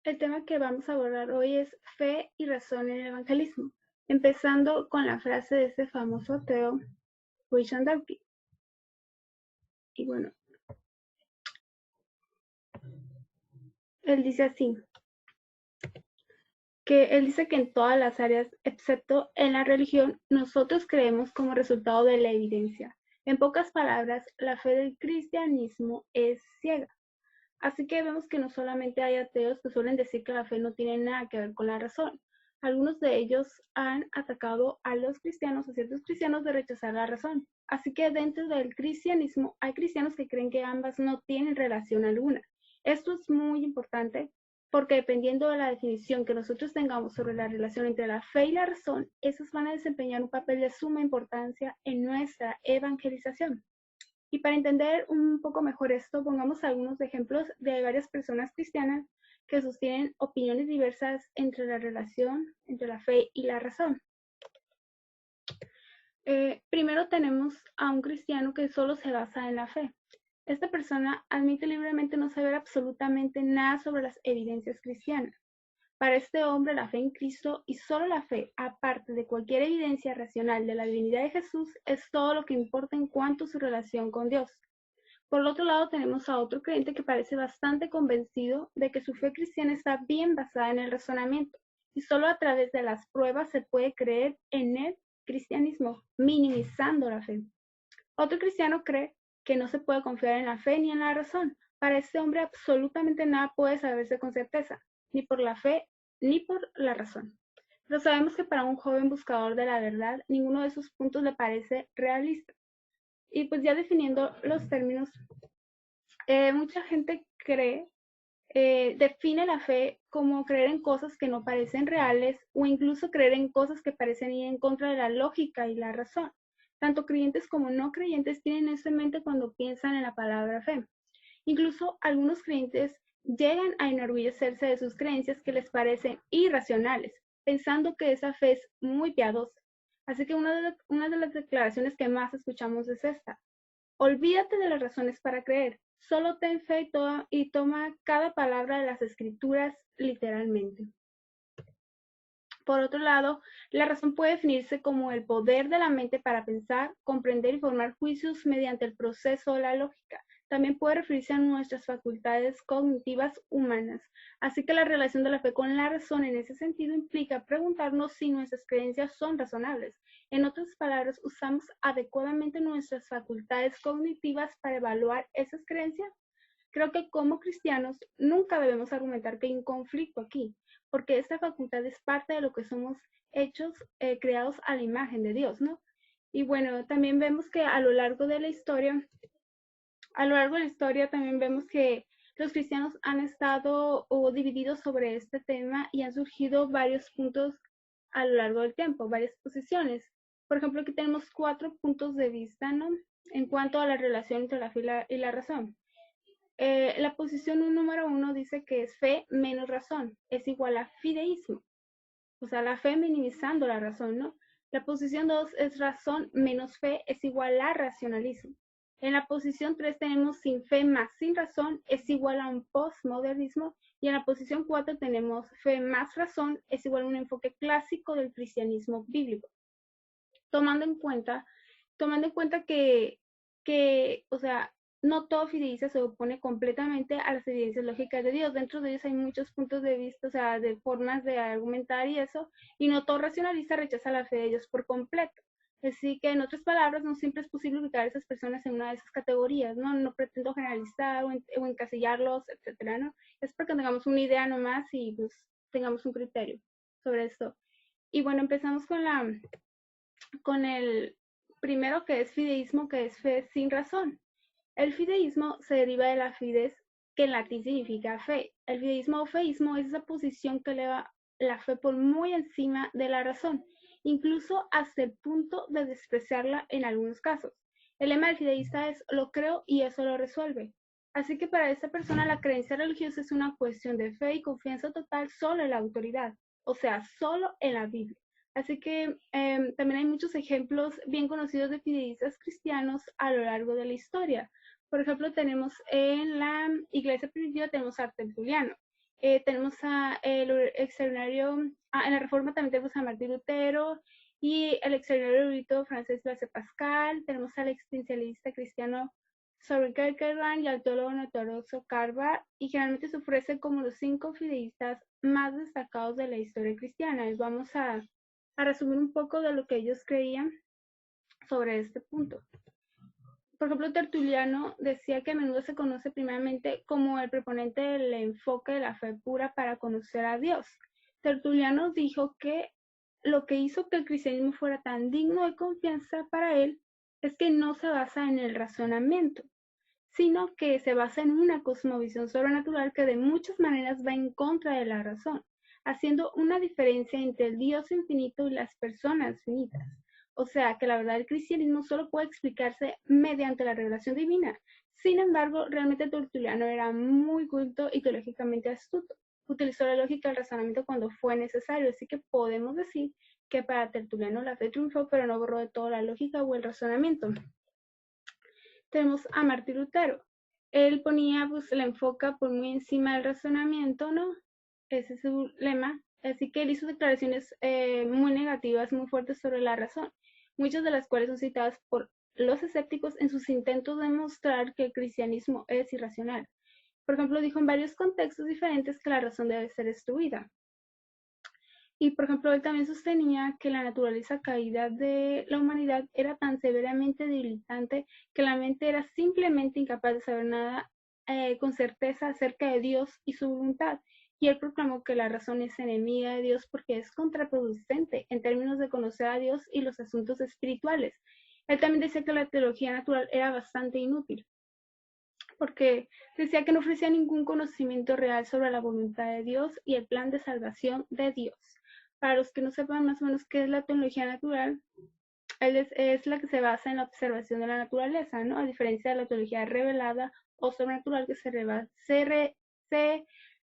El tema que vamos a abordar hoy es fe y razón en el evangelismo, empezando con la frase de este famoso ateo, Richard Dawkins. Y bueno, él dice así, que él dice que en todas las áreas, excepto en la religión, nosotros creemos como resultado de la evidencia. En pocas palabras, la fe del cristianismo es ciega. Así que vemos que no solamente hay ateos que suelen decir que la fe no tiene nada que ver con la razón. Algunos de ellos han atacado a los cristianos, a ciertos cristianos, de rechazar la razón. Así que dentro del cristianismo hay cristianos que creen que ambas no tienen relación alguna. Esto es muy importante porque dependiendo de la definición que nosotros tengamos sobre la relación entre la fe y la razón, esos van a desempeñar un papel de suma importancia en nuestra evangelización. Y para entender un poco mejor esto, pongamos algunos ejemplos de varias personas cristianas que sostienen opiniones diversas entre la relación entre la fe y la razón. Primero tenemos a un cristiano que solo se basa en la fe. Esta persona admite libremente no saber absolutamente nada sobre las evidencias cristianas. Para este hombre, la fe en Cristo y solo la fe, aparte de cualquier evidencia racional de la divinidad de Jesús, es todo lo que importa en cuanto a su relación con Dios. Por el otro lado, tenemos a otro creyente que parece bastante convencido de que su fe cristiana está bien basada en el razonamiento y solo a través de las pruebas se puede creer en el cristianismo, minimizando la fe. Otro cristiano cree que no se puede confiar en la fe ni en la razón. Para este hombre absolutamente nada puede saberse con certeza, ni por la fe ni por la razón. Pero sabemos que para un joven buscador de la verdad, ninguno de esos puntos le parece realista. Y pues ya definiendo los términos, mucha gente define la fe como creer en cosas que no parecen reales o incluso creer en cosas que parecen ir en contra de la lógica y la razón. Tanto creyentes como no creyentes tienen eso en mente cuando piensan en la palabra fe. Incluso algunos creyentes llegan a enorgullecerse de sus creencias que les parecen irracionales, pensando que esa fe es muy piadosa. Así que una de las declaraciones que más escuchamos es esta: olvídate de las razones para creer, solo ten fe y toma cada palabra de las escrituras literalmente. Por otro lado, la razón puede definirse como el poder de la mente para pensar, comprender y formar juicios mediante el proceso de la lógica. También puede referirse a nuestras facultades cognitivas humanas. Así que la relación de la fe con la razón en ese sentido implica preguntarnos si nuestras creencias son razonables. En otras palabras, ¿usamos adecuadamente nuestras facultades cognitivas para evaluar esas creencias? Creo que como cristianos nunca debemos argumentar que hay un conflicto aquí, porque esta facultad es parte de lo que somos hechos, creados a la imagen de Dios, ¿no? Y bueno, también vemos que a lo largo de la historia también vemos que los cristianos han estado divididos sobre este tema y han surgido varios puntos a lo largo del tiempo, varias posiciones. Por ejemplo, aquí tenemos 4 puntos de vista, ¿no? En cuanto a la relación entre la fe y la razón. La posición número 1 dice que es fe menos razón, es igual a fideísmo, o sea, la fe minimizando la razón, ¿no? La posición 2 es razón menos fe, es igual a racionalismo. En la posición 3 tenemos sin fe más sin razón, es igual a un postmodernismo. Y en la posición 4 tenemos fe más razón, es igual a un enfoque clásico del cristianismo bíblico. Tomando en cuenta o sea, no todo fideísta se opone completamente a las evidencias lógicas de Dios. Dentro de ellos hay muchos puntos de vista, o sea, de formas de argumentar y eso, y no todo racionalista rechaza la fe de Dios por completo. Así que, en otras palabras, no siempre es posible ubicar a esas personas en una de esas categorías, ¿no? No pretendo generalizar o encasillarlos, etcétera, ¿no? Es porque tengamos una idea nomás y pues tengamos un criterio sobre esto. Y bueno, empezamos con el primero, que es fideísmo, que es fe sin razón. El fideísmo se deriva de la fides, que en latín significa fe. El fideísmo o feísmo es esa posición que eleva la fe por muy encima de la razón, incluso hasta el punto de despreciarla en algunos casos. El lema del fideísta es: lo creo y eso lo resuelve. Así que para esta persona la creencia religiosa es una cuestión de fe y confianza total solo en la autoridad, o sea, solo en la Biblia. Así que también hay muchos ejemplos bien conocidos de fideístas cristianos a lo largo de la historia. Por ejemplo, tenemos en la iglesia primitiva, tenemos a Tertuliano. Tenemos el extraordinario, en la Reforma también tenemos a Martín Lutero y el extraordinario erudito francés Blaise Pascal. Tenemos al existencialista cristiano Søren Kierkegaard y al teólogo ortodoxo Karl Barth, y generalmente se ofrece como los 5 fideístas más destacados de la historia cristiana. Y vamos a resumir un poco de lo que ellos creían sobre este punto. Por ejemplo, Tertuliano decía que a menudo se conoce primeramente como el proponente del enfoque de la fe pura para conocer a Dios. Tertuliano dijo que lo que hizo que el cristianismo fuera tan digno de confianza para él es que no se basa en el razonamiento, sino que se basa en una cosmovisión sobrenatural que de muchas maneras va en contra de la razón, haciendo una diferencia entre el Dios infinito y las personas finitas. O sea, que la verdad del cristianismo solo puede explicarse mediante la revelación divina. Sin embargo, realmente Tertuliano era muy culto y teológicamente astuto. Utilizó la lógica y el razonamiento cuando fue necesario, así que podemos decir que para Tertuliano la fe triunfó, pero no borró de todo la lógica o el razonamiento. Tenemos a Martín Lutero. Él ponía pues la enfoca por muy encima del razonamiento, ¿no? Ese es su lema. Así que él hizo declaraciones muy negativas, muy fuertes sobre la razón, muchas de las cuales son citadas por los escépticos en sus intentos de mostrar que el cristianismo es irracional. Por ejemplo, dijo en varios contextos diferentes que la razón debe ser destruida. Y, por ejemplo, él también sostenía que la naturaleza caída de la humanidad era tan severamente debilitante que la mente era simplemente incapaz de saber nada con certeza acerca de Dios y su voluntad. Y él proclamó que la razón es enemiga de Dios porque es contraproducente en términos de conocer a Dios y los asuntos espirituales. Él también decía que la teología natural era bastante inútil, porque decía que no ofrecía ningún conocimiento real sobre la voluntad de Dios y el plan de salvación de Dios. Para los que no sepan más o menos qué es la teología natural, es la que se basa en la observación de la naturaleza, ¿no? A diferencia de la teología revelada o sobrenatural que se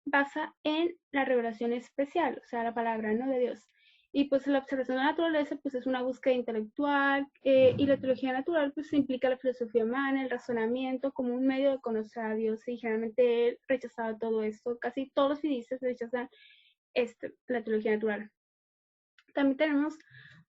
basa en la revelación especial, o sea, la palabra, ¿no? De Dios. Y pues la observación de la naturaleza pues es una búsqueda intelectual, y la teología natural pues implica la filosofía humana, el razonamiento como un medio de conocer a Dios, y generalmente él rechazaba todo esto. Casi todos los fideístas rechazan la teología natural. También tenemos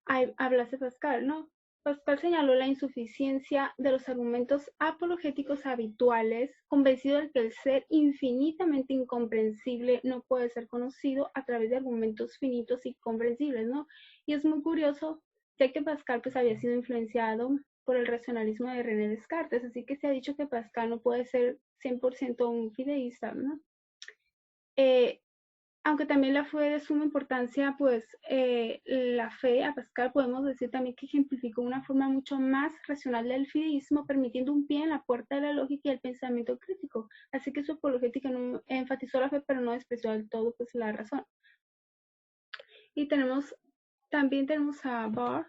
a Blaise Pascal, ¿no? Pascal señaló la insuficiencia de los argumentos apologéticos habituales, convencido de que el ser infinitamente incomprensible no puede ser conocido a través de argumentos finitos y comprensibles, ¿no? Y es muy curioso, ya que Pascal pues había sido influenciado por el racionalismo de René Descartes, así que se ha dicho que Pascal no puede ser 100% un fideísta, ¿no? Aunque también la fe de suma importancia, pues la fe a Pascal podemos decir también que ejemplificó una forma mucho más racional del fideísmo, permitiendo un pie en la puerta de la lógica y el pensamiento crítico. Así que su apologética no enfatizó la fe, pero no despreció del todo pues la razón. Y también tenemos a Barth,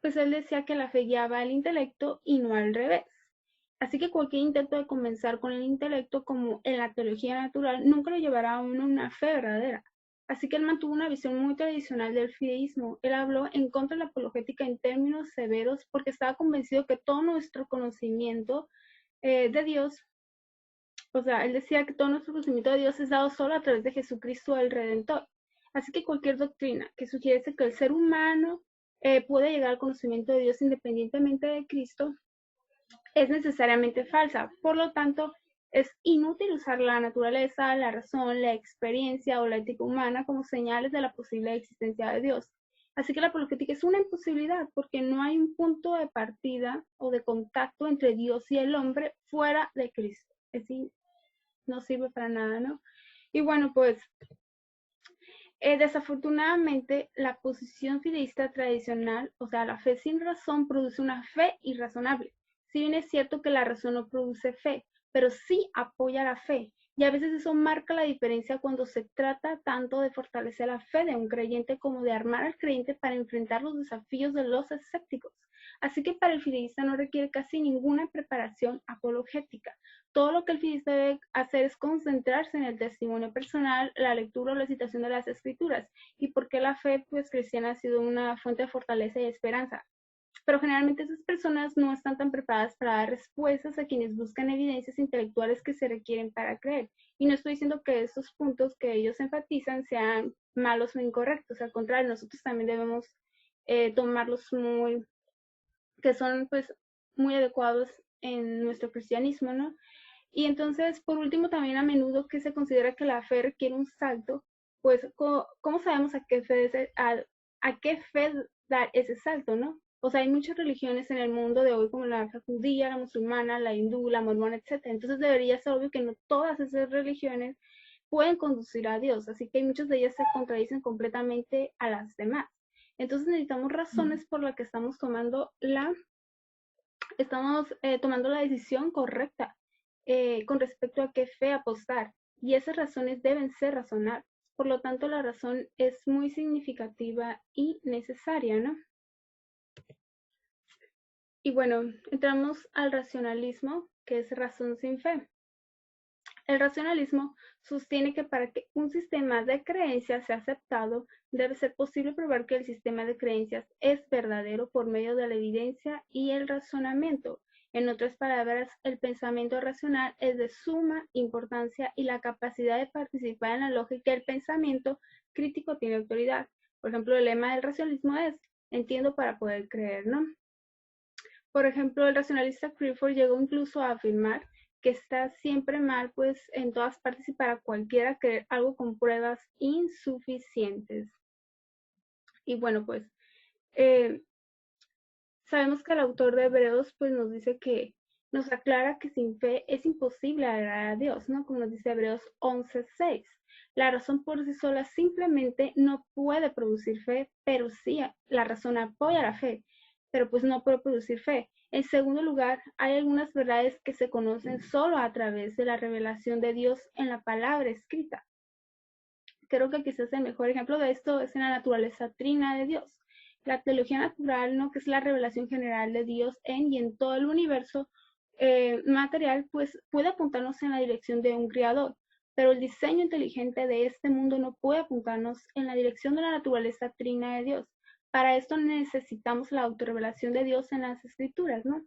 pues él decía que la fe guiaba al intelecto y no al revés. Así que cualquier intento de comenzar con el intelecto, como en la teología natural, nunca lo llevará a uno una fe verdadera. Así que él mantuvo una visión muy tradicional del fideísmo. Él habló en contra de la apologética en términos severos porque estaba convencido que todo nuestro conocimiento de Dios, o sea, él decía que todo nuestro conocimiento de Dios es dado solo a través de Jesucristo el Redentor. Así que cualquier doctrina que sugiere que el ser humano puede llegar al conocimiento de Dios independientemente de Cristo es necesariamente falsa. Por lo tanto, es inútil usar la naturaleza, la razón, la experiencia o la ética humana como señales de la posible existencia de Dios. Así que la apologética es una imposibilidad porque no hay un punto de partida o de contacto entre Dios y el hombre fuera de Cristo. Es decir, no sirve para nada, ¿no? Y bueno, pues desafortunadamente la posición fideísta tradicional, o sea, la fe sin razón, produce una fe irrazonable. Si bien es cierto que la razón no produce fe, pero sí apoya la fe. Y a veces eso marca la diferencia cuando se trata tanto de fortalecer la fe de un creyente como de armar al creyente para enfrentar los desafíos de los escépticos. Así que para el fideísta no requiere casi ninguna preparación apologética. Todo lo que el fideísta debe hacer es concentrarse en el testimonio personal, la lectura o la citación de las escrituras, y por qué la fe pues cristiana ha sido una fuente de fortaleza y esperanza. pero generalmente esas personas no están tan preparadas para dar respuestas a quienes buscan evidencias intelectuales que se requieren para creer. Y no estoy diciendo que estos puntos que ellos enfatizan sean malos o incorrectos, al contrario, nosotros también debemos tomarlos que son pues muy adecuados en nuestro cristianismo, ¿no? Y entonces, por último, también a menudo que se considera que la fe requiere un salto, pues, ¿cómo sabemos a qué fe dar ese salto, no? O sea, hay muchas religiones en el mundo de hoy, como la fe judía, la musulmana, la hindú, la mormona, etc. Entonces debería ser obvio que no todas esas religiones pueden conducir a Dios, así que muchas de ellas se contradicen completamente a las demás. Entonces necesitamos razones por las que estamos tomando la decisión correcta con respecto a qué fe apostar, y esas razones deben ser razonables. Por lo tanto, la razón es muy significativa y necesaria, ¿no? Y bueno, entramos al racionalismo, que es razón sin fe. El racionalismo sostiene que para que un sistema de creencias sea aceptado, debe ser posible probar que el sistema de creencias es verdadero por medio de la evidencia y el razonamiento. En otras palabras, el pensamiento racional es de suma importancia y la capacidad de participar en la lógica del pensamiento crítico tiene autoridad. Por ejemplo, el lema del racionalismo es entiendo para poder creer, ¿no? Por ejemplo, el racionalista Clifford llegó incluso a afirmar que está siempre mal, pues en todas partes y para cualquiera creer algo con pruebas insuficientes. Y bueno, pues eh, sabemos que el autor de Hebreos pues nos dice que nos aclara que sin fe es imposible agradar a Dios, ¿no? Como nos dice Hebreos 11:6. La razón por sí sola simplemente no puede producir fe, pero sí, la razón apoya la fe, pero pues no puede producir fe. En segundo lugar, hay algunas verdades que se conocen solo a través de la revelación de Dios en la palabra escrita. Creo que quizás el mejor ejemplo de esto es en la naturaleza trina de Dios. La teología natural, ¿no? Que es la revelación general de Dios en y en todo el universo material, pues puede apuntarnos en la dirección de un creador, pero el diseño inteligente de este mundo no puede apuntarnos en la dirección de la naturaleza trina de Dios. Para esto necesitamos la autorrevelación de Dios en las escrituras, ¿no?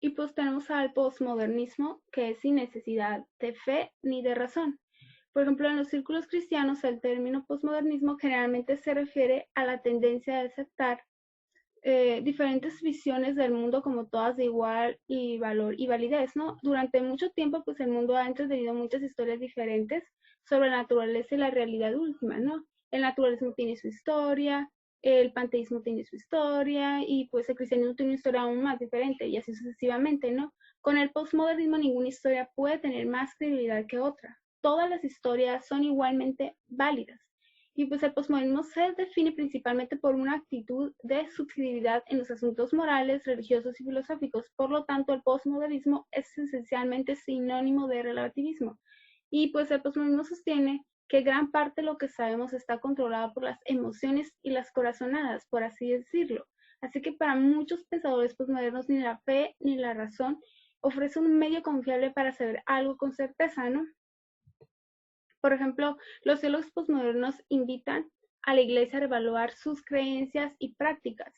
Y pues tenemos al posmodernismo, que es sin necesidad de fe ni de razón. Por ejemplo, en los círculos cristianos, el término posmodernismo generalmente se refiere a la tendencia de aceptar diferentes visiones del mundo como todas de igual y valor y validez, ¿no? Durante mucho tiempo, pues el mundo ha entretenido muchas historias diferentes sobre la naturaleza y la realidad última, ¿no? El naturalismo tiene su historia, el panteísmo tiene su historia y pues el cristianismo tiene una historia aún más diferente y así sucesivamente, ¿no? Con el postmodernismo ninguna historia puede tener más credibilidad que otra. Todas las historias son igualmente válidas. Y pues el posmodernismo se define principalmente por una actitud de subjetividad en los asuntos morales, religiosos y filosóficos. Por lo tanto, el posmodernismo es esencialmente sinónimo de relativismo. Y pues el posmodernismo sostiene que gran parte de lo que sabemos está controlado por las emociones y las corazonadas, por así decirlo. Así que para muchos pensadores posmodernos ni la fe ni la razón ofrece un medio confiable para saber algo con certeza, ¿no? Por ejemplo, los teólogos posmodernos invitan a la Iglesia a reevaluar sus creencias y prácticas.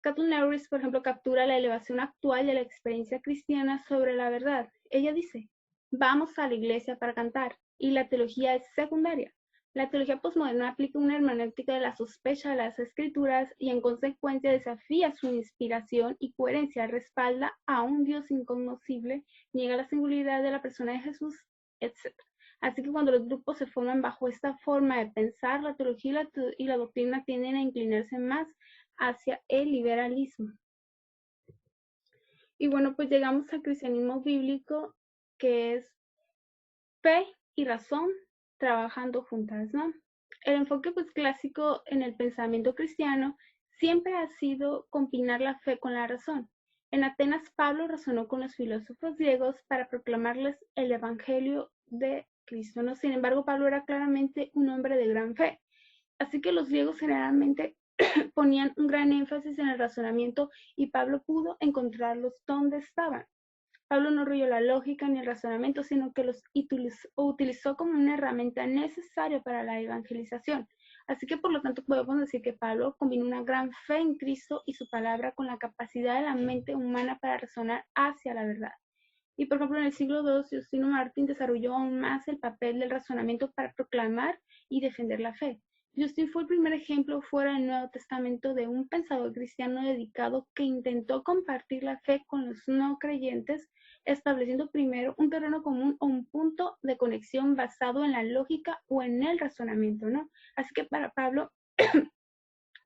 Cotton Lewis, por ejemplo, captura la elevación actual de la experiencia cristiana sobre la verdad. Ella dice, vamos a la Iglesia para cantar, y la teología es secundaria. La teología posmoderna aplica una hermenéutica de la sospecha de las escrituras y en consecuencia desafía su inspiración y coherencia, respalda a un Dios incognoscible, niega la singularidad de la persona de Jesús, etc. Así que cuando los grupos se forman bajo esta forma de pensar, la teología y la doctrina tienden a inclinarse más hacia el liberalismo. Y bueno, pues llegamos al cristianismo bíblico, que es fe y razón trabajando juntas, ¿no? El enfoque pues clásico en el pensamiento cristiano siempre ha sido combinar la fe con la razón. En Atenas, Pablo razonó con los filósofos griegos para proclamarles el evangelio de Cristo, ¿no? Sin embargo, Pablo era claramente un hombre de gran fe. Así que los griegos generalmente ponían un gran énfasis en el razonamiento y Pablo pudo encontrarlos donde estaban. Pablo no rehuyó la lógica ni el razonamiento, sino que los utilizó como una herramienta necesaria para la evangelización. Así que por lo tanto podemos decir que Pablo combinó una gran fe en Cristo y su palabra con la capacidad de la mente humana para razonar hacia la verdad. Y por ejemplo, en el siglo II, Justino Martín desarrolló aún más el papel del razonamiento para proclamar y defender la fe. Justin fue el primer ejemplo fuera del Nuevo Testamento de un pensador cristiano dedicado que intentó compartir la fe con los no creyentes, estableciendo primero un terreno común o un punto de conexión basado en la lógica o en el razonamiento, ¿no? Así que para Pablo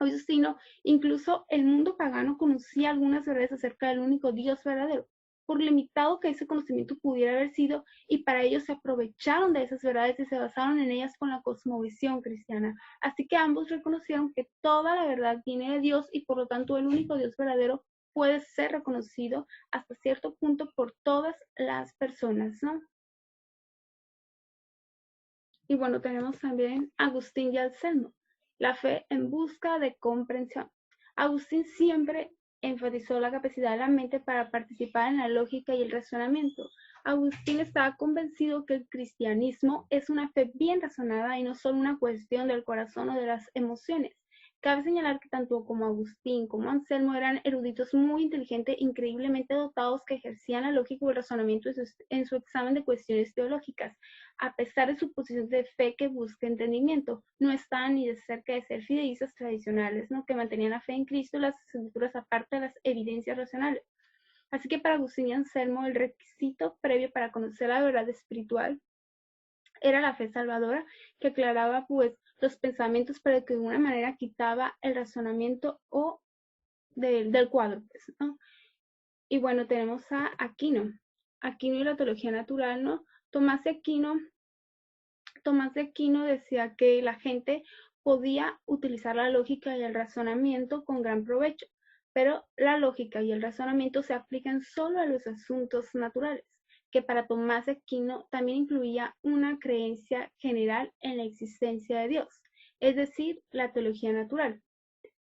o Justino, incluso el mundo pagano conocía algunas verdades acerca del único Dios verdadero, por limitado que ese conocimiento pudiera haber sido, y para ello se aprovecharon de esas verdades y se basaron en ellas con la cosmovisión cristiana. Así que ambos reconocieron que toda la verdad viene de Dios y por lo tanto el único Dios verdadero puede ser reconocido hasta cierto punto por todas las personas, ¿no? Y bueno, tenemos también a Agustín y Anselmo, la fe en busca de comprensión. Agustín siempre enfatizó la capacidad de la mente para participar en la lógica y el razonamiento. Agustín estaba convencido que el cristianismo es una fe bien razonada y no solo una cuestión del corazón o de las emociones. Cabe señalar que tanto como Agustín como Anselmo eran eruditos muy inteligentes, increíblemente dotados que ejercían la lógica y el razonamiento en su examen de cuestiones teológicas. A pesar de su posición de fe que busca entendimiento, no estaban ni de cerca de ser fideístas tradicionales, ¿no? Que mantenían la fe en Cristo y las escrituras aparte de las evidencias racionales. Así que para Agustín y Anselmo el requisito previo para conocer la verdad espiritual era la fe salvadora, que aclaraba pues los pensamientos, pero que de una manera quitaba el razonamiento o del cuadro, pues, ¿no? Y bueno, tenemos a Aquino y la teología natural, ¿no? Tomás de Aquino decía que la gente podía utilizar la lógica y el razonamiento con gran provecho, pero la lógica y el razonamiento se aplican solo a los asuntos naturales, que para Tomás de Aquino también incluía una creencia general en la existencia de Dios, es decir, la teología natural.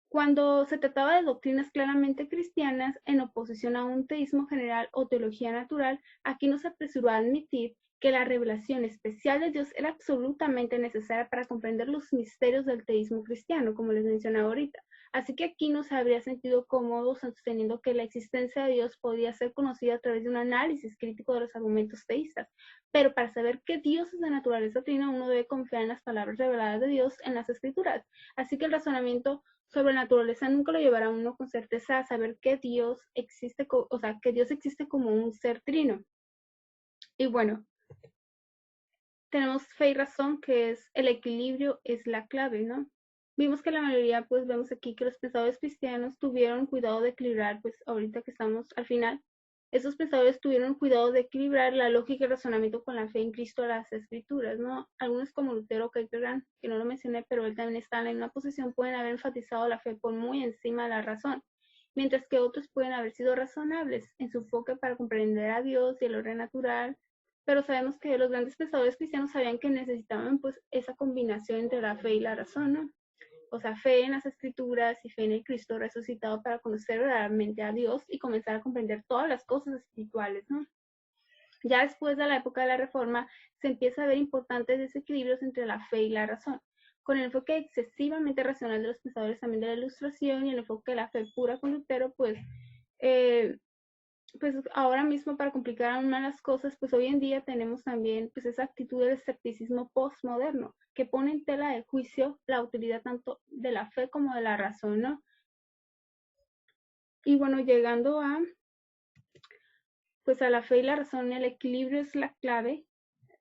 Cuando se trataba de doctrinas claramente cristianas en oposición a un teísmo general o teología natural, Aquino se apresuró a admitir que la revelación especial de Dios era absolutamente necesaria para comprender los misterios del teísmo cristiano, como les mencionaba ahorita. Así que Aquino se habría sentido cómodo sosteniendo que la existencia de Dios podía ser conocida a través de un análisis crítico de los argumentos teístas. Pero para saber que Dios es de naturaleza trina, uno debe confiar en las palabras reveladas de Dios en las Escrituras. Así que el razonamiento sobre naturaleza nunca lo llevará a uno con certeza a saber que Dios existe, que Dios existe como un ser trino. Y bueno, tenemos fe y razón, que es el equilibrio, es la clave, ¿no? Vimos que la mayoría, pues vemos aquí que los pensadores cristianos tuvieron cuidado de equilibrar, pues ahorita que estamos al final, esos pensadores tuvieron cuidado de equilibrar la lógica y el razonamiento con la fe en Cristo, las escrituras, ¿no? Algunos como Lutero, Kierkegaard, que no lo mencioné, pero él también está en la misma posición, pueden haber enfatizado la fe por muy encima de la razón, mientras que otros pueden haber sido razonables en su enfoque para comprender a Dios y el orden natural, pero sabemos que los grandes pensadores cristianos sabían que necesitaban pues esa combinación entre la fe y la razón, ¿no? O sea, fe en las escrituras y fe en el Cristo resucitado para conocer realmente a Dios y comenzar a comprender todas las cosas espirituales, ¿no? Ya después de la época de la Reforma se empieza a ver importantes desequilibrios entre la fe y la razón, con el enfoque excesivamente racional de los pensadores también de la Ilustración y el enfoque de la fe pura con Lutero, pues ahora mismo para complicar aún más las cosas, pues hoy en día tenemos también pues esa actitud de escepticismo postmoderno que pone en tela de juicio la utilidad tanto de la fe como de la razón, ¿no? Y bueno, llegando a pues a la fe y la razón, el equilibrio es la clave,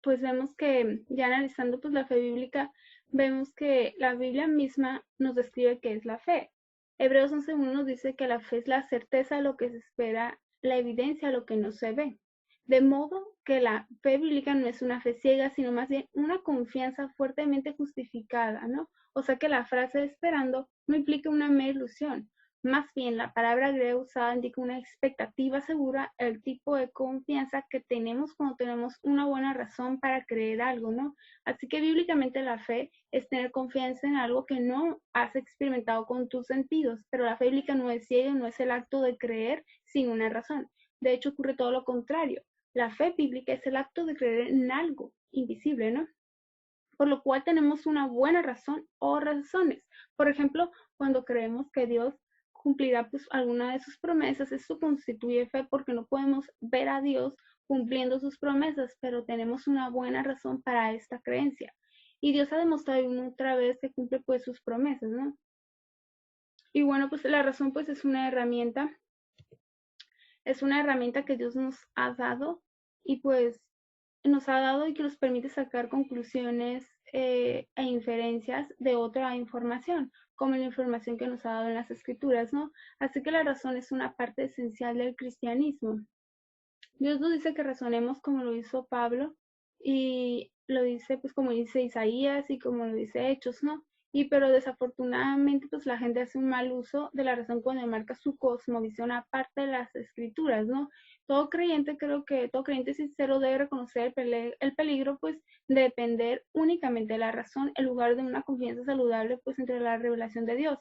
pues vemos que ya analizando pues la fe bíblica, vemos que la Biblia misma nos describe qué es la fe. Hebreos 11:1 nos dice que la fe es la certeza de lo que se espera, la evidencia de lo que no se ve. De modo que la fe bíblica no es una fe ciega, sino más bien una confianza fuertemente justificada, ¿no? O sea que la frase esperando no implica una mera ilusión. Más bien, la palabra griega usada indica una expectativa segura, el tipo de confianza que tenemos cuando tenemos una buena razón para creer algo, ¿no? Así que bíblicamente la fe es tener confianza en algo que no has experimentado con tus sentidos, pero la fe bíblica no es ciega, no es el acto de creer sin una razón. De hecho, ocurre todo lo contrario. La fe bíblica es el acto de creer en algo invisible, ¿no? por lo cual tenemos una buena razón o razones. Por ejemplo, cuando creemos que Dios cumplirá pues alguna de sus promesas, esto constituye fe porque no podemos ver a Dios cumpliendo sus promesas, pero tenemos una buena razón para esta creencia. Y Dios ha demostrado una otra vez que cumple pues sus promesas, ¿no? Y bueno, pues la razón pues es una herramienta que Dios nos ha dado y pues nos ha dado y que nos permite sacar conclusiones e inferencias de otra información, como la información que nos ha dado en las escrituras, ¿no? Así que la razón es una parte esencial del cristianismo. Dios nos dice que razonemos como lo hizo Pablo y lo dice pues como dice Isaías y como lo dice Hechos, ¿no? Y pero desafortunadamente pues la gente hace un mal uso de la razón cuando marca su cosmovisión aparte de las escrituras, ¿no? Todo creyente, creo que todo creyente sincero debe reconocer el peligro pues de depender únicamente de la razón en lugar de una confianza saludable pues entre la revelación de Dios.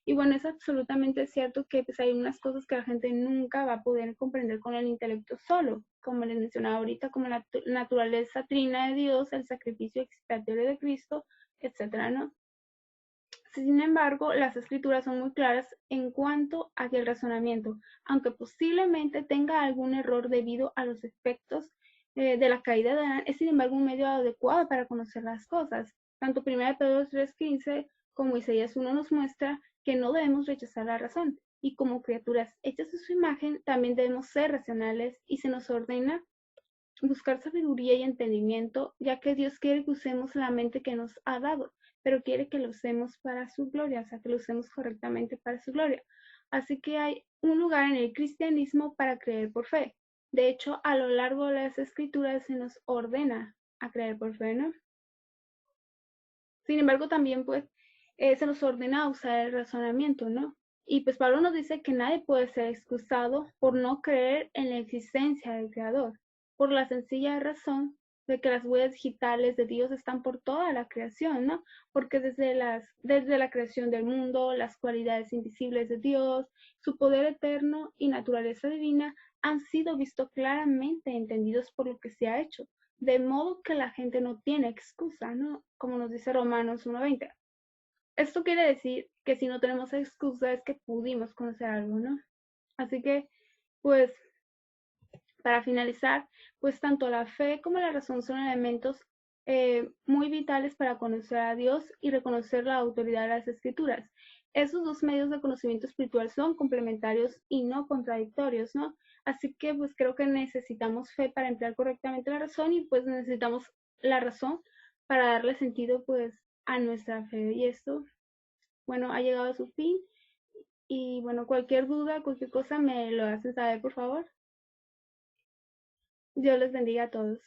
Y bueno, es absolutamente cierto que pues, hay unas cosas que la gente nunca va a poder comprender con el intelecto solo, como les mencionaba ahorita, como la naturaleza trina de Dios, el sacrificio expiatorio de Cristo, etcétera, ¿no? Sin embargo, las escrituras son muy claras en cuanto a el razonamiento, aunque posiblemente tenga algún error debido a los efectos de la caída de Adán, es sin embargo un medio adecuado para conocer las cosas. Tanto 1 Pedro 3:15 como Isaías 1 nos muestra que no debemos rechazar la razón, y como criaturas hechas a su imagen, también debemos ser racionales y se nos ordena buscar sabiduría y entendimiento, ya que Dios quiere que usemos la mente que nos ha dado, pero quiere que lo usemos para su gloria, o sea, que lo usemos correctamente para su gloria. Así que hay un lugar en el cristianismo para creer por fe. De hecho, a lo largo de las escrituras se nos ordena a creer por fe, ¿no? Sin embargo, también pues se nos ordena usar el razonamiento, ¿no? Y pues Pablo nos dice que nadie puede ser excusado por no creer en la existencia del Creador, por la sencilla razón de que las huellas digitales de Dios están por toda la creación, ¿no? Porque desde la creación del mundo, las cualidades invisibles de Dios, su poder eterno y naturaleza divina han sido vistos claramente entendidos por lo que se ha hecho, de modo que la gente no tiene excusa, ¿no? Como nos dice Romanos 1:20. Esto quiere decir que si no tenemos excusa es que pudimos conocer algo, ¿no? Así que, pues, para finalizar, pues tanto la fe como la razón son elementos muy vitales para conocer a Dios y reconocer la autoridad de las escrituras. Esos dos medios de conocimiento espiritual son complementarios y no contradictorios, ¿no? Así que pues creo que necesitamos fe para emplear correctamente la razón y pues necesitamos la razón para darle sentido pues a nuestra fe. Y esto, bueno, ha llegado a su fin y bueno, cualquier duda, cualquier cosa me lo hacen saber, por favor. Dios les bendiga a todos.